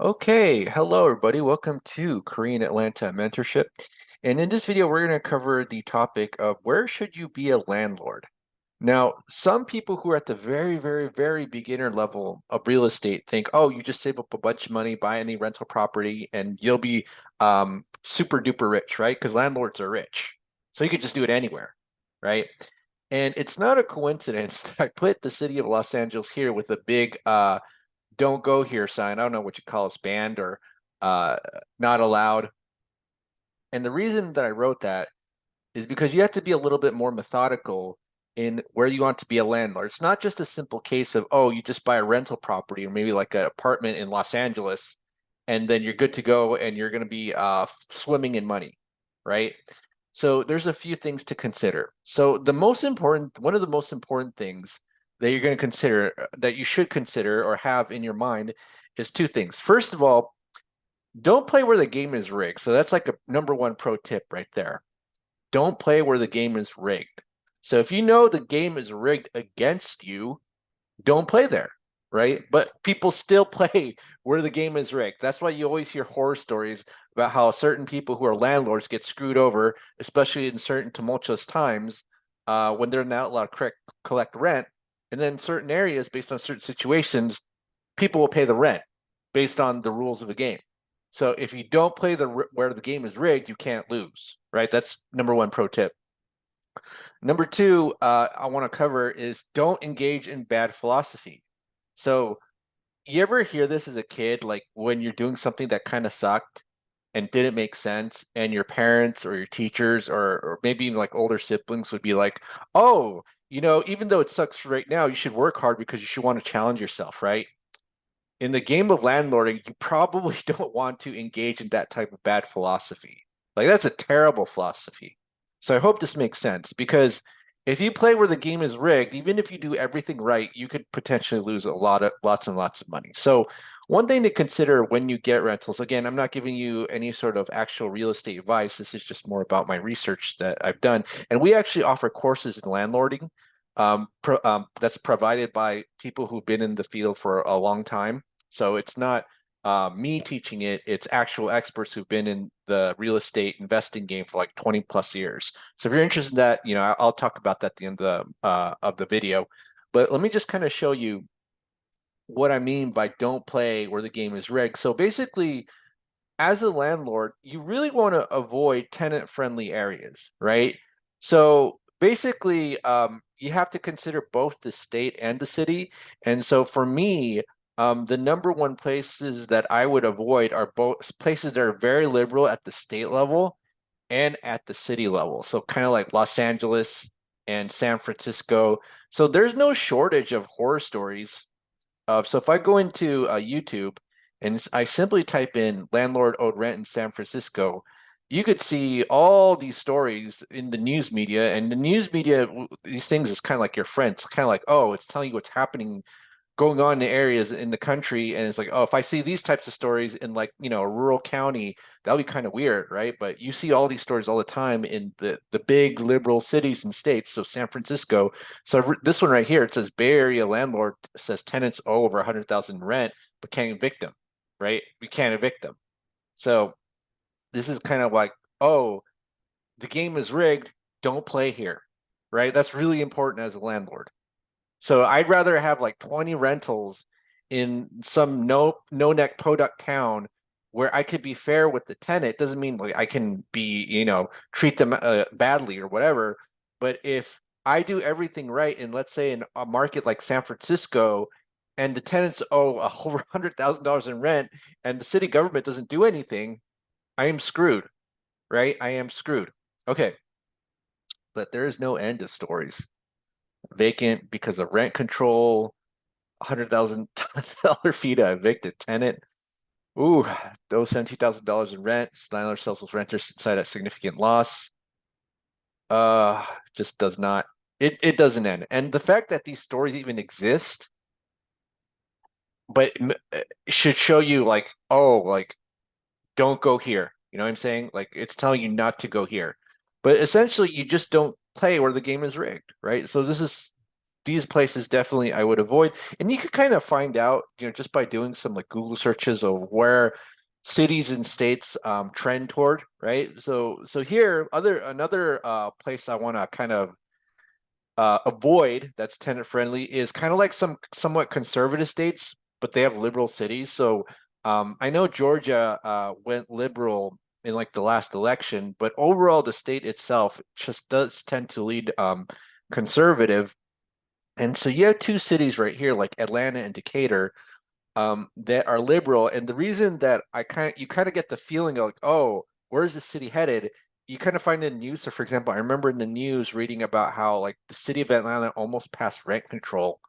Okay, hello everybody. Welcome to Korean Atlanta Mentorship. And in this video, we're going to cover the topic of where should you be a landlord? Now, some people who are at the very beginner level of real estate think, oh, you just save up a bunch of money, buy any rental property, and you'll be super duper rich, right? Because landlords are rich. So you could just do it anywhere, right? And it's not a coincidence that I put the city of Los Angeles here with a big don't go here sign. I don't know what you call it, banned or uh, not allowed. And the reason that I wrote that is because you have to be a little bit more methodical in where you want to be a landlord. It's not just a simple case of, oh, you just buy a rental property or maybe like an apartment in Los Angeles and then you're good to go and you're going to be swimming in money, right? So there's a few things to consider. So one of the most important things that you're going to consider, that you should consider or have in your mind is two things. First of all, don't play where the game is rigged. So that's like a number one pro tip right there. Don't play where the game is rigged. So if you know the game is rigged against you, don't play there, right? But people still play where the game is rigged. That's why you always hear horror stories about how certain people who are landlords get screwed over, especially in certain tumultuous times when they're not allowed to collect rent. And then certain areas, based on certain situations, people will pay the rent based on the rules of the game. So if you don't play where the game is rigged, you can't lose, right? That's number one pro tip. Number two, I want to cover is don't engage in bad philosophy. So you ever hear this as a kid, like when you're doing something that kind of sucked and didn't make sense, and your parents or your teachers or maybe even like older siblings would be like, oh, even though it sucks right now, you should work hard because you should want to challenge yourself, right? In the game of landlording, you probably don't want to engage in that type of bad philosophy. Like that's a terrible philosophy. So I hope this makes sense because if you play where the game is rigged, even if you do everything right, you could potentially lose lots and lots of money. So one thing to consider when you get rentals, again, I'm not giving you any sort of actual real estate advice. This is just more about my research that I've done. And we actually offer courses in landlording that's provided by people who've been in the field for a long time. So it's not me teaching it, it's actual experts who've been in the real estate investing game for like 20 plus years. So if you're interested in that, I'll talk about that at the end of the video. But let me just kind of show you what I mean by don't play where the game is rigged. So basically, as a landlord, you really want to avoid tenant-friendly areas, right? So basically, you have to consider both the state and the city. And so for me, the number one places that I would avoid are both places that are very liberal at the state level and at the city level. So kind of like Los Angeles and San Francisco. So there's no shortage of horror stories. So if I go into YouTube and I simply type in landlord owed rent in San Francisco, you could see all these stories in the news media. And the news media, these things is kind of like your friend. It's kind of like, oh, it's telling you what's happening going on in the areas in the country, and it's like, oh, if I see these types of stories in like a rural county, that'll be kind of weird, right? But you see all these stories all the time in the big liberal cities and states. So San Francisco. So this one right here, it says Bay Area landlord says tenants owe over 100,000 rent but can't evict them, right? We can't evict them. So this is kind of like, oh, the game is rigged, don't play here, right? That's really important as a landlord. So I'd rather have like 20 rentals in some no neck product town where I could be fair with the tenant. Doesn't mean like I can be, treat them badly or whatever. But if I do everything right, and let's say in a market like San Francisco, and the tenants owe over $100,000 in rent, and the city government doesn't do anything, I am screwed, right? I am screwed. Okay, but there is no end of stories. Vacant because of rent control, $100,000 fee to evict a tenant. Ooh, those $17,000 in rent. Landlord sells those renters inside at significant loss. Just does not. It doesn't end. And the fact that these stories even exist, but should show you like, oh, like don't go here. You know what I'm saying? Like it's telling you not to go here. But essentially, you just don't play where the game is rigged, right? So this is these places definitely I would avoid. And you could kind of find out, just by doing some like Google searches of where cities and states trend toward, right? So here, another place I want to kind of avoid that's tenant friendly is kind of like some somewhat conservative states, but they have liberal cities. So I know Georgia went liberal in like the last election, but overall the state itself just does tend to lead conservative. And so you have two cities right here, like Atlanta and Decatur, that are liberal. And the reason that you kind of get the feeling of like, oh, where's the city headed? You kind of find in the news. So, for example, I remember in the news reading about how like the city of Atlanta almost passed rent control,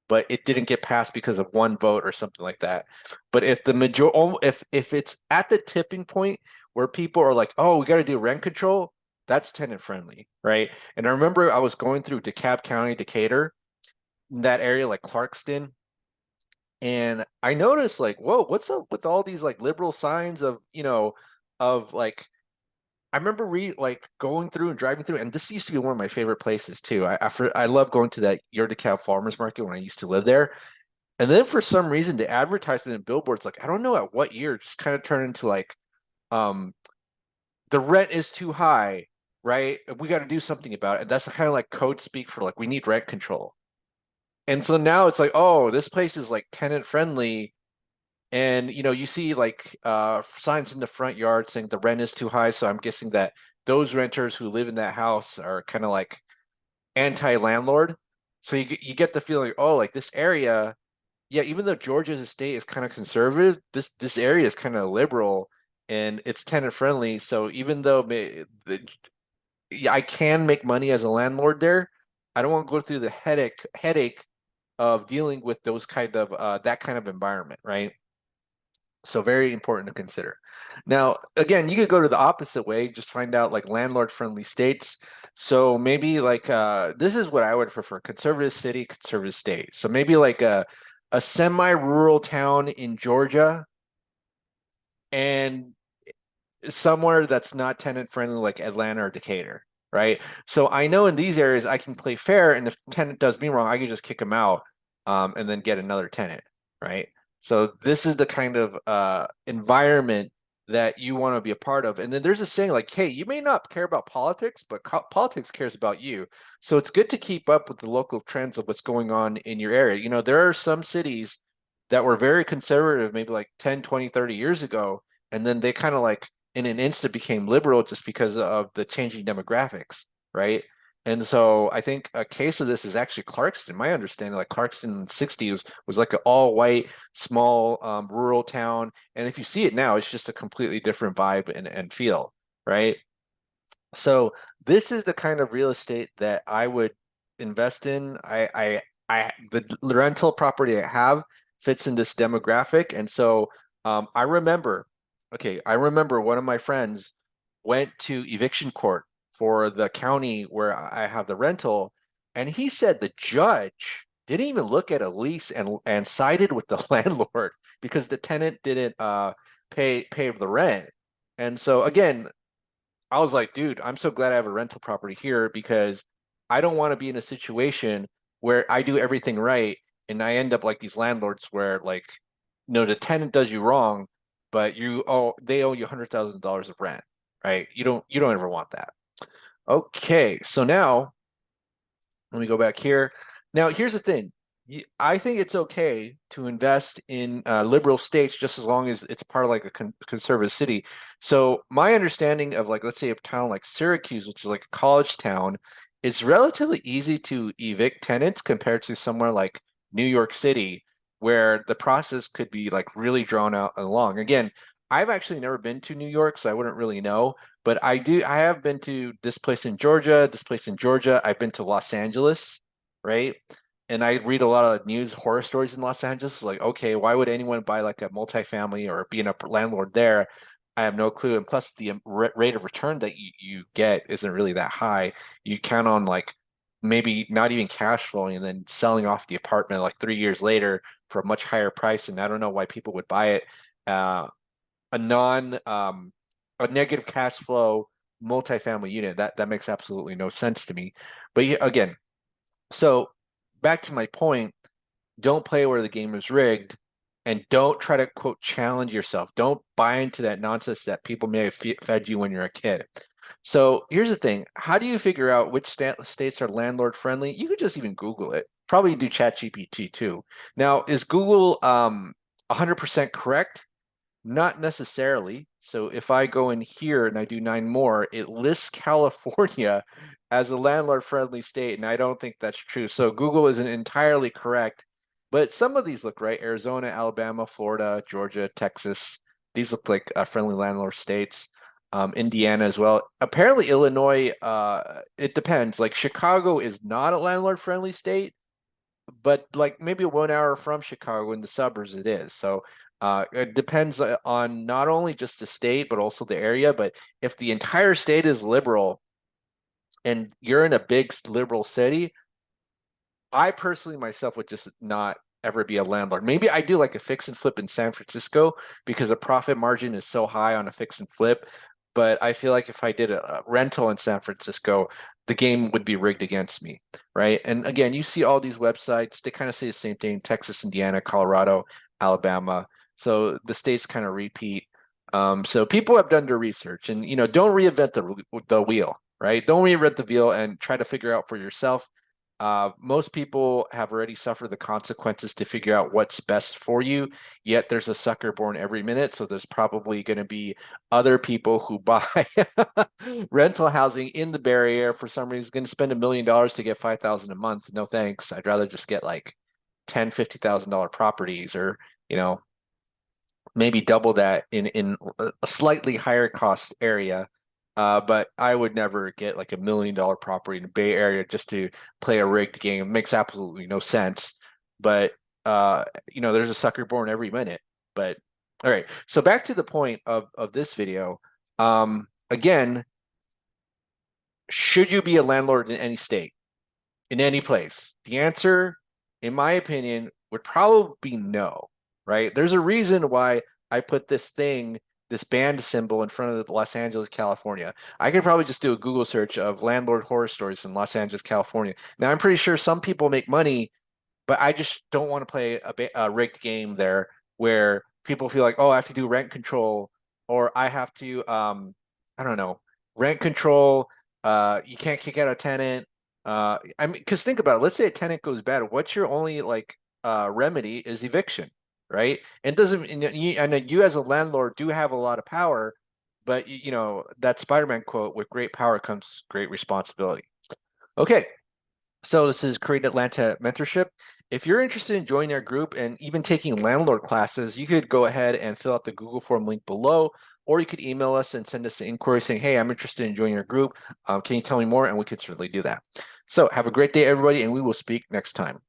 but it didn't get passed because of one vote or something like that. But if the major, if it's at the tipping point where people are like, oh, we got to do rent control, that's tenant friendly, right? And I remember I was going through DeKalb County, Decatur, in that area, like Clarkston, and I noticed like, whoa, what's up with all these like liberal signs of, of like I remember like going through and driving through, and this used to be one of my favorite places too. I love going to that Your DeKalb Farmers Market when I used to live there. And then for some reason, the advertisement and billboards, like I don't know at what year, just kind of turned into like, um, the rent is too high, right? We got to do something about it. And that's kind of like code speak for like we need rent control. And so now it's like, oh, this place is like tenant friendly. And you see like signs in the front yard saying the rent is too high. So I'm guessing that those renters who live in that house are kind of like anti-landlord. So you get the feeling, oh, like this area, yeah, even though Georgia's state is kind of conservative, this area is kind of liberal and it's tenant friendly. So even though yeah, I can make money as a landlord there, I don't want to go through the headache of dealing with those kind of that kind of environment, right? So very important to consider. Now, again, you could go to the opposite way, just find out like landlord friendly states. So maybe like this is what I would prefer, conservative city, conservative state. So maybe like a semi-rural town in Georgia and somewhere that's not tenant friendly like Atlanta or Decatur, right? So I know in these areas I can play fair, and if tenant does me wrong, I can just kick him out, and then get another tenant, right? So this is the kind of environment that you want to be a part of. And then there's a saying like, hey, you may not care about politics, but politics cares about you. So it's good to keep up with the local trends of what's going on in your area. There are some cities that were very conservative, maybe like 10, 20, 30 years ago, and then they kind of like in an instant became liberal just because of the changing demographics, right? And so I think a case of this is actually Clarkston. My understanding, like Clarkston in the 60s was like an all-white, small, rural town. And if you see it now, it's just a completely different vibe and feel, right? So this is the kind of real estate that I would invest in. The rental property I have fits in this demographic, and so I remember. Okay, I remember one of my friends went to eviction court for the county where I have the rental, and he said the judge didn't even look at a lease and sided with the landlord because the tenant didn't pay the rent. And so again, I was like, dude, I'm so glad I have a rental property here because I don't want to be in a situation where I do everything right and I end up like these landlords where like, the tenant does you wrong, but they owe you $100,000 of rent, right? You don't ever want that. Okay, so now let me go back here. Now, here's the thing. I think it's okay to invest in liberal states just as long as it's part of like a conservative city. So my understanding of like, let's say a town like Syracuse, which is like a college town, it's relatively easy to evict tenants compared to somewhere like New York City, where the process could be like really drawn out and long. Again, I've actually never been to New York, so I wouldn't really know. But I have been to this place in Georgia, this place in Georgia. I've been to Los Angeles, right? And I read a lot of news horror stories in Los Angeles. Like, okay, why would anyone buy like a multifamily or being a landlord there? I have no clue. And plus, the rate of return that you get isn't really that high. You count on like maybe not even cash flowing and then selling off the apartment like 3 years later for a much higher price. And I don't know why people would buy it. A non a negative cash flow multifamily unit that makes absolutely no sense to me. But yeah, again, so back to my point, don't play where the game is rigged, and don't try to quote challenge yourself. Don't buy into that nonsense that people may have fed you when you're a kid. So here's the thing. How do you figure out which states are landlord friendly? You could just even Google it. Probably do ChatGPT too. Now, is Google 100% correct? Not necessarily. So if I go in here and I do 9 more, it lists California as a landlord-friendly state, and I don't think that's true. So Google isn't entirely correct, but some of these look right. Arizona, Alabama, Florida, Georgia, Texas. These look like friendly landlord states. Indiana as well. Apparently, Illinois, it depends. Like Chicago is not a landlord-friendly state, but like maybe 1 hour from Chicago in the suburbs it is. So it depends on not only just the state, but also the area. But if the entire state is liberal and you're in a big liberal city, I personally myself would just not ever be a landlord. Maybe I do like a fix and flip in San Francisco because the profit margin is so high on a fix and flip. But I feel like if I did a rental in San Francisco, the game would be rigged against me, right? And again, you see all these websites, they kind of say the same thing, Texas, Indiana, Colorado, Alabama. So the states kind of repeat. So people have done their research and, don't reinvent the wheel, right? Don't reinvent the wheel and try to figure out for yourself. Most people have already suffered the consequences to figure out what's best for you, yet there's a sucker born every minute. So there's probably going to be other people who buy rental housing in the Bay Area for some reason, going to spend $1 million to get 5,000 a month. No thanks. I'd rather just get like $10,000, $50,000 properties, or, maybe double that in a slightly higher cost area. But I would never get like $1 million property in the Bay Area just to play a rigged game. It makes absolutely no sense. But there's a sucker born every minute. But all right, so back to the point of this video. Again, should you be a landlord in any state, in any place? The answer, in my opinion, would probably be no, right? There's a reason why I put this band symbol in front of Los Angeles, California. I could probably just do a Google search of landlord horror stories in Los Angeles, California. Now, I'm pretty sure some people make money, but I just don't want to play a rigged game there where people feel like, oh, I have to do rent control, or I have to, I don't know, rent control. You can't kick out a tenant. I mean, because think about it. Let's say a tenant goes bad. What's your only remedy is eviction, right? And doesn't and you as a landlord do have a lot of power, but that Spider-Man quote, with great power comes great responsibility. Okay, so this is Create Atlanta Mentorship. If you're interested in joining our group and even taking landlord classes, you could go ahead and fill out the Google form link below, or you could email us and send us an inquiry saying, hey, I'm interested in joining your group. Can you tell me more? And we could certainly do that. So have a great day, everybody, and we will speak next time.